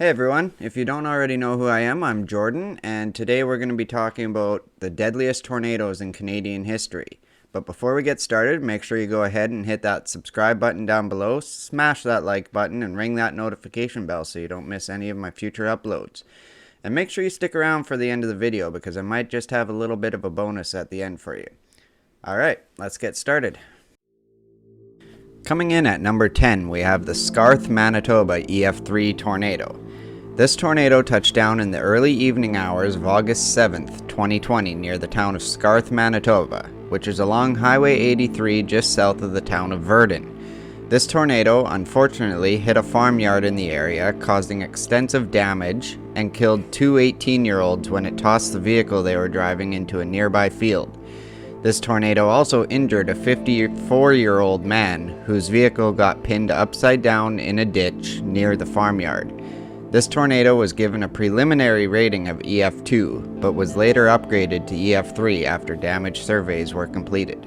Hey everyone, if you don't already know who I am, I'm Jordan, and today we're going to be talking about the deadliest tornadoes in Canadian history. But before we get started, make sure you go ahead and hit that subscribe button down below, smash that like button, and ring that notification bell so you don't miss any of my future uploads. And make sure you stick around for the end of the video because I might just have a little bit of a bonus at the end for you. Alright, let's get started. Coming in at number 10, we have the Scarth, Manitoba EF3 tornado. This tornado touched down in the early evening hours of August 7th, 2020 near the town of Scarth, Manitoba, which is along Highway 83 just south of the town of Virden. This tornado unfortunately hit a farmyard in the area, causing extensive damage and killed two 18-year-olds when it tossed the vehicle they were driving into a nearby field. This tornado also injured a 54-year-old man whose vehicle got pinned upside down in a ditch near the farmyard. This tornado was given a preliminary rating of EF2, but was later upgraded to EF3 after damage surveys were completed.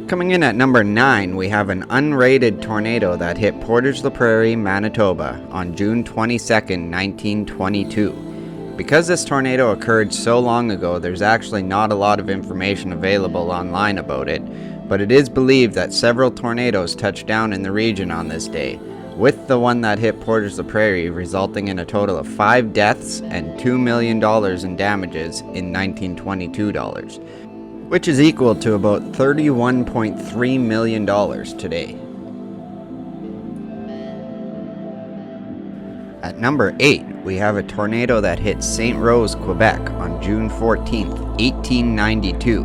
Coming in at number 9, we have an unrated tornado that hit Portage, Prairie, Manitoba on June 22, 1922. Because this tornado occurred so long ago, there's actually not a lot of information available online about it, but it is believed that several tornadoes touched down in the region on this day, with the one that hit Portage la Prairie resulting in a total of 5 deaths and $2 million in damages in 1922 dollars, which is equal to about $31.3 million today. At number 8, we have a tornado that hit Sainte-Rose, Quebec on June 14, 1892.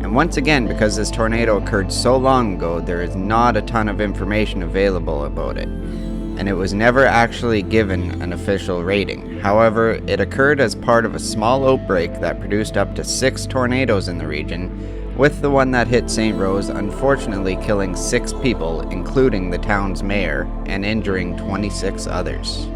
And once again, because this tornado occurred so long ago, there is not a ton of information available about it, and it was never actually given an official rating. However, it occurred as part of a small outbreak that produced up to 6 tornadoes in the region, with the one that hit Sainte-Rose unfortunately killing 6 people, including the town's mayor, and injuring 26 others.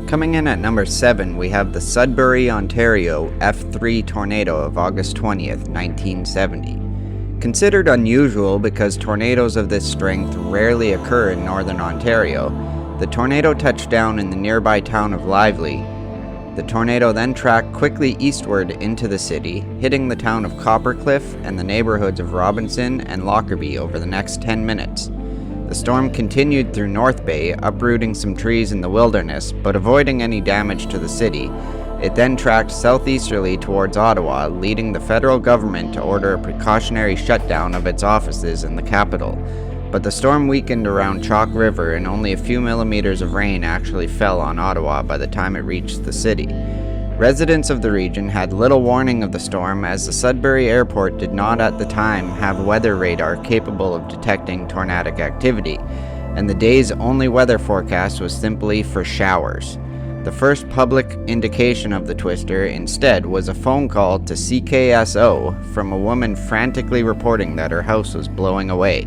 Coming in at number 7, we have the Sudbury, Ontario F3 tornado of August 20th, 1970. Considered unusual because tornadoes of this strength rarely occur in northern Ontario, the tornado touched down in the nearby town of Lively. The tornado then tracked quickly eastward into the city, hitting the town of Coppercliff and the neighborhoods of Robinson and Lockerbie over the next 10 minutes. The storm continued through North Bay, uprooting some trees in the wilderness, but avoiding any damage to the city. It then tracked southeasterly towards Ottawa, leading the federal government to order a precautionary shutdown of its offices in the capital. But the storm weakened around Chalk River and only a few millimeters of rain actually fell on Ottawa by the time it reached the city. Residents of the region had little warning of the storm as the Sudbury airport did not at the time have weather radar capable of detecting tornadic activity, and the day's only weather forecast was simply for showers. The first public indication of the twister instead was a phone call to CKSO from a woman frantically reporting that her house was blowing away.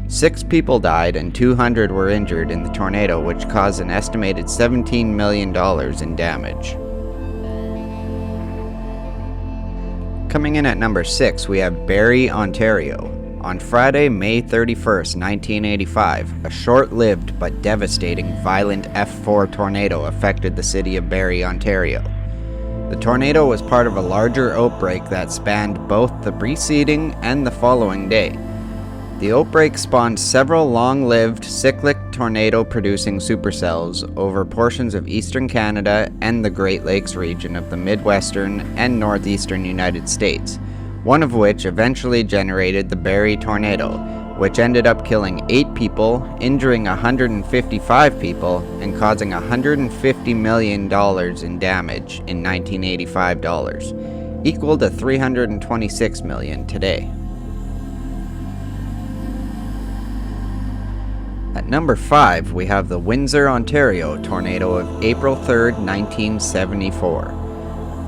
6 people died and 200 were injured in the tornado, which caused an estimated $17 million in damage. Coming in at number 6, we have Barrie, Ontario. On Friday, May 31st, 1985, a short-lived but devastating violent F4 tornado affected the city of Barrie, Ontario. The tornado was part of a larger outbreak that spanned both the preceding and the following day. The outbreak spawned several long-lived cyclic tornado-producing supercells over portions of eastern Canada and the Great Lakes region of the Midwestern and Northeastern United States, one of which eventually generated the Barrie tornado, which ended up killing 8 people, injuring 155 people, and causing $150 million in damage in 1985 dollars, equal to $326 million today. At number 5, we have the Windsor, Ontario tornado of April 3, 1974.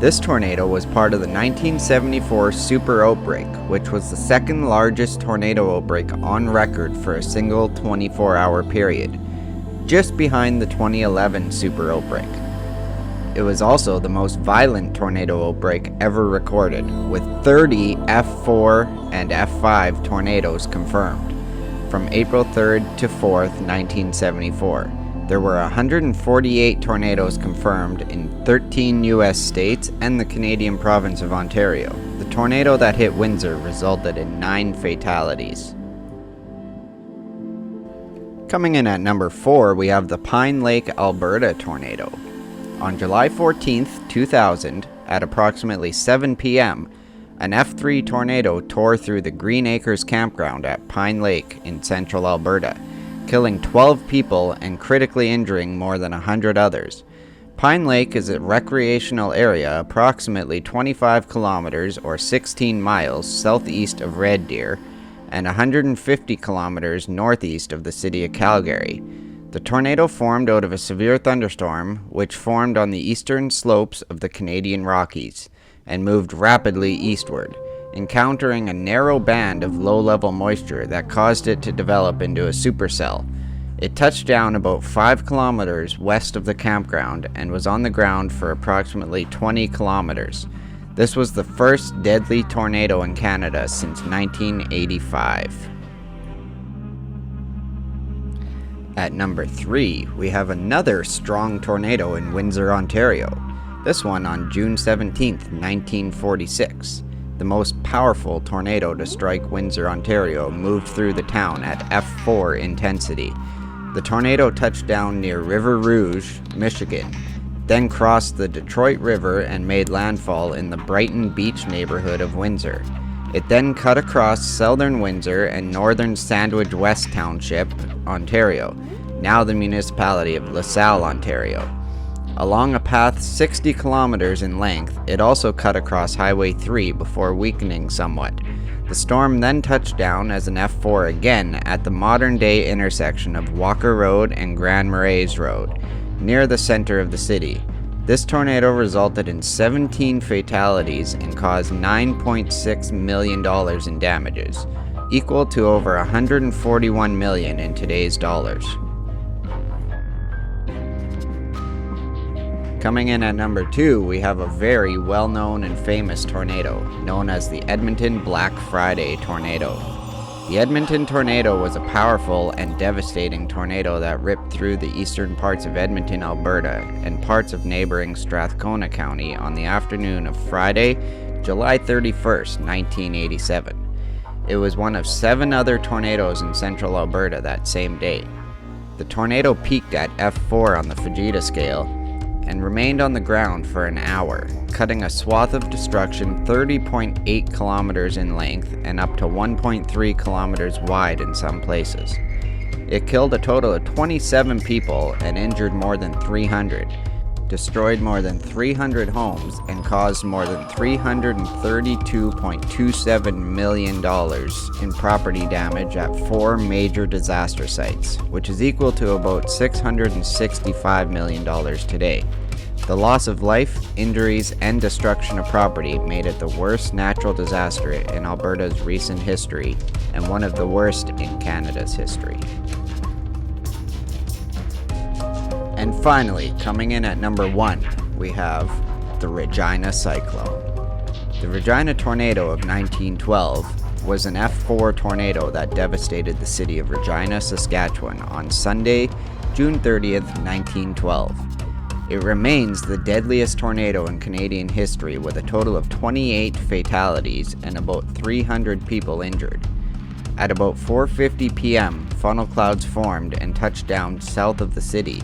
This tornado was part of the 1974 super outbreak, which was the second largest tornado outbreak on record for a single 24-hour period, just behind the 2011 super outbreak. It was also the most violent tornado outbreak ever recorded, with 30 F4 and F5 tornadoes confirmed. From April 3rd to 4th, 1974, there were 148 tornadoes confirmed in 13 U.S. states and the Canadian province of Ontario. The tornado that hit Windsor resulted in 9 fatalities. Coming in at number 4, we have the Pine Lake, Alberta tornado. On July 14th, 2000, at approximately 7 p.m., an F3 tornado tore through the Green Acres campground at Pine Lake in central Alberta, killing 12 people and critically injuring more than 100 others. Pine Lake is a recreational area approximately 25 kilometers or 16 miles southeast of Red Deer and 150 kilometers northeast of the city of Calgary. The tornado formed out of a severe thunderstorm, which formed on the eastern slopes of the Canadian Rockies, and moved rapidly eastward, encountering a narrow band of low-level moisture that caused it to develop into a supercell. It touched down about 5 kilometers west of the campground and was on the ground for approximately 20 kilometers. This was the first deadly tornado in Canada since 1985. At number 3, we have another strong tornado in Windsor, Ontario. This one on June 17, 1946. The most powerful tornado to strike Windsor, Ontario, moved through the town at F4 intensity. The tornado touched down near River Rouge, Michigan, then crossed the Detroit River and made landfall in the Brighton Beach neighborhood of Windsor. It then cut across southern Windsor and northern Sandwich West Township, Ontario, now the municipality of LaSalle, Ontario. Along a path 60 kilometers in length, it also cut across Highway 3 before weakening somewhat. The storm then touched down as an F4 again at the modern-day intersection of Walker Road and Grand Marais Road, near the center of the city. This tornado resulted in 17 fatalities and caused $9.6 million in damages, equal to over $141 million in today's dollars. Coming in at number 2, we have a very well-known and famous tornado, known as the Edmonton Black Friday tornado. The Edmonton tornado was a powerful and devastating tornado that ripped through the eastern parts of Edmonton, Alberta, and parts of neighboring Strathcona County on the afternoon of Friday, July 31st, 1987. It was one of 7 other tornadoes in central Alberta that same day. The tornado peaked at F4 on the Fujita scale and remained on the ground for an hour, cutting a swath of destruction 30.8 kilometers in length and up to 1.3 kilometers wide in some places. It killed a total of 27 people and injured more than 300, destroyed more than 300 homes, and caused more than $332.27 million in property damage at 4 major disaster sites, which is equal to about $665 million today. The loss of life, injuries, and destruction of property made it the worst natural disaster in Alberta's recent history and one of the worst in Canada's history. And finally, coming in at number 1, we have the Regina cyclone. The Regina tornado of 1912 was an F4 tornado that devastated the city of Regina, Saskatchewan on Sunday, June 30th, 1912. It remains the deadliest tornado in Canadian history with a total of 28 fatalities and about 300 people injured. At about 4:50 p.m., funnel clouds formed and touched down south of the city,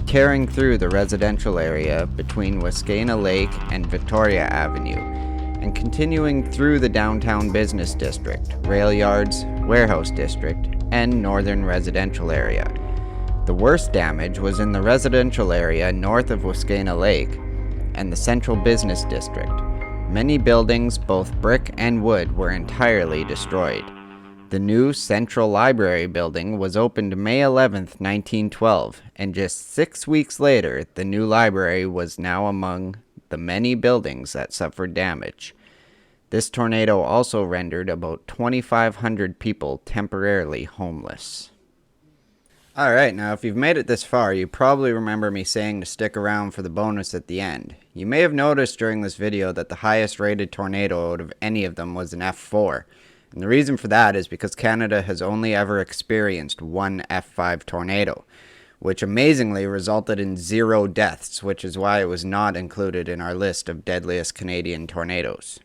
tearing through the residential area between Wascana Lake and Victoria Avenue, and continuing through the downtown business district, rail yards, warehouse district, and northern residential area. The worst damage was in the residential area north of Wascana Lake and the central business district. Many buildings, both brick and wood, were entirely destroyed. The new Central Library building was opened May 11, 1912, and just 6 weeks later, the new library was now among the many buildings that suffered damage. This tornado also rendered about 2,500 people temporarily homeless. Alright, now if you've made it this far, you probably remember me saying to stick around for the bonus at the end. You may have noticed during this video that the highest rated tornado out of any of them was an F4. And the reason for that is because Canada has only ever experienced one F5 tornado, which amazingly resulted in 0 deaths, which is why it was not included in our list of deadliest Canadian tornadoes.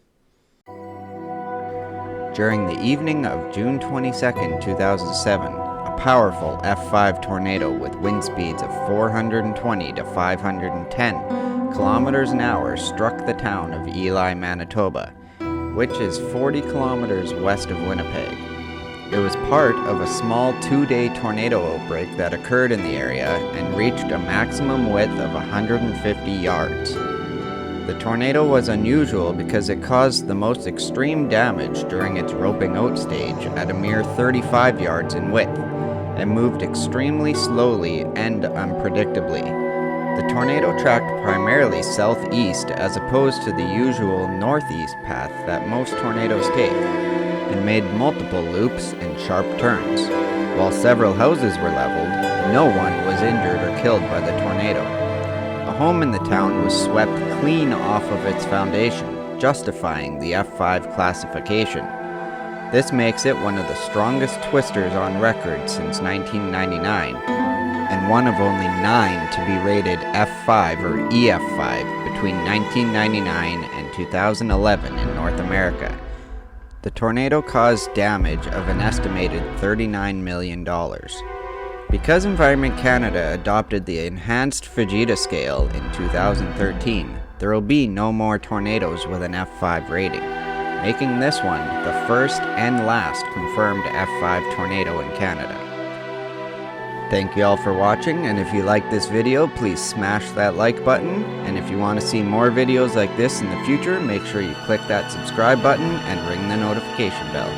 During the evening of June 22, 2007, a powerful F5 tornado with wind speeds of 420 to 510 kilometers an hour struck the town of Elie, Manitoba, which is 40 kilometers west of Winnipeg. It was part of a small 2-day tornado outbreak that occurred in the area and reached a maximum width of 150 yards. The tornado was unusual because it caused the most extreme damage during its roping out stage at a mere 35 yards in width, and moved extremely slowly and unpredictably. The tornado tracked primarily southeast as opposed to the usual northeast path that most tornadoes take, and made multiple loops and sharp turns. While several houses were leveled, no one was injured or killed by the tornado. A home in the town was swept clean off of its foundation, justifying the F5 classification. This makes it one of the strongest twisters on record since 1999, and one of only 9 to be rated F5 or EF5 between 1999 and 2011 in North America. The tornado caused damage of an estimated $39 million. Because Environment Canada adopted the enhanced Fujita scale in 2013, there will be no more tornadoes with an F5 rating, making this one the first and last confirmed F5 tornado in Canada. Thank you all for watching, and if you liked this video, please smash that like button, and if you want to see more videos like this in the future, make sure you click that subscribe button and ring the notification bell.